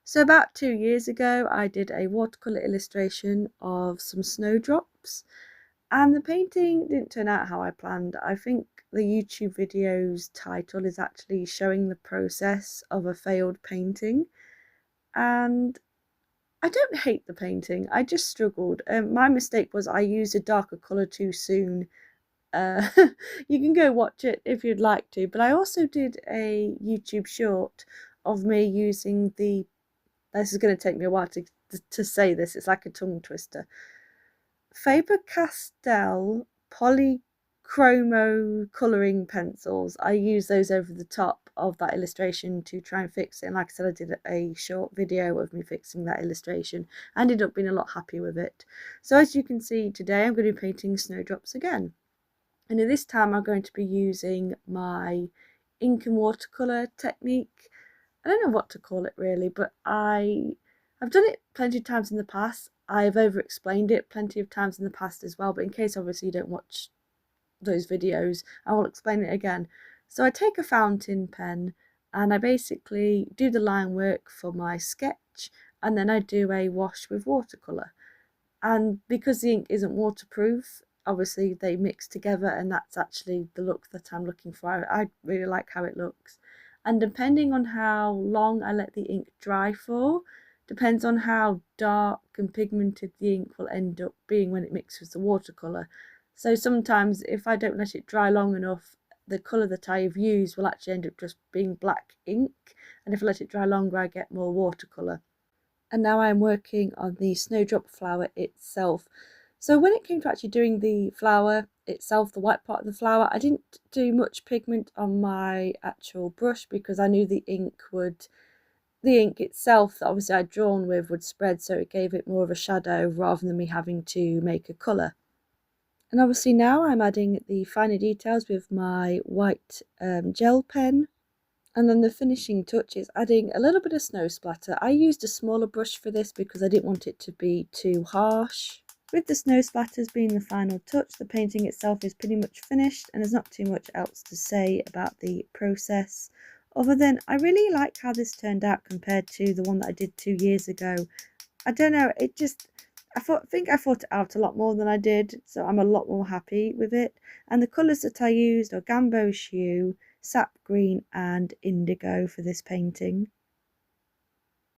So about 2 years ago, I did a watercolour illustration of some snowdrops, and the painting didn't turn out how I planned. I think the YouTube video's title is actually showing the process of a failed painting, and I don't hate the painting, I just struggled. My mistake was I used a darker colour too soon. Uh, you can go watch it if you'd like to, but I also did a YouTube short of me using this is going to take me a while to say this, it's like a tongue twister. Faber-Castell polychromo colouring pencils. I use those over the top of that illustration to try and fix it. And like I said, I did a short video of me fixing that illustration. I ended up being a lot happy with it. So as you can see today, I'm going to be painting snowdrops again. And this time I'm going to be using my ink and watercolour technique. I don't know what to call it really, but I've done it plenty of times in the past. I've over-explained it plenty of times in the past as well, but in case obviously you don't watch those videos, I will explain it again. So I take a fountain pen and I basically do the line work for my sketch, and then I do a wash with watercolour. And because the ink isn't waterproof, obviously they mix together, and that's actually the look that I'm looking for. I really like how it looks. And depending on how long I let the ink dry for, depends on how dark and pigmented the ink will end up being when it mixes with the watercolour. So sometimes if I don't let it dry long enough, the colour that I have used will actually end up just being black ink, and if I let it dry longer I get more watercolour. And now I'm working on the snowdrop flower itself. So when it came to actually doing the flower itself, the white part of the flower, I didn't do much pigment on my actual brush because I knew the ink itself that obviously I'd drawn with would spread, so it gave it more of a shadow rather than me having to make a colour. And obviously now I'm adding the finer details with my white gel pen. And then the finishing touch is adding a little bit of snow splatter. I used a smaller brush for this because I didn't want it to be too harsh. With the snow splatters being the final touch, the painting itself is pretty much finished, and there's not too much else to say about the process, other than I really like how this turned out compared to the one that I did 2 years ago. I don't know, I think I thought it out a lot more than I did, so I'm a lot more happy with it. And the colours that I used are Gamboge Hue, Sap Green and Indigo for this painting.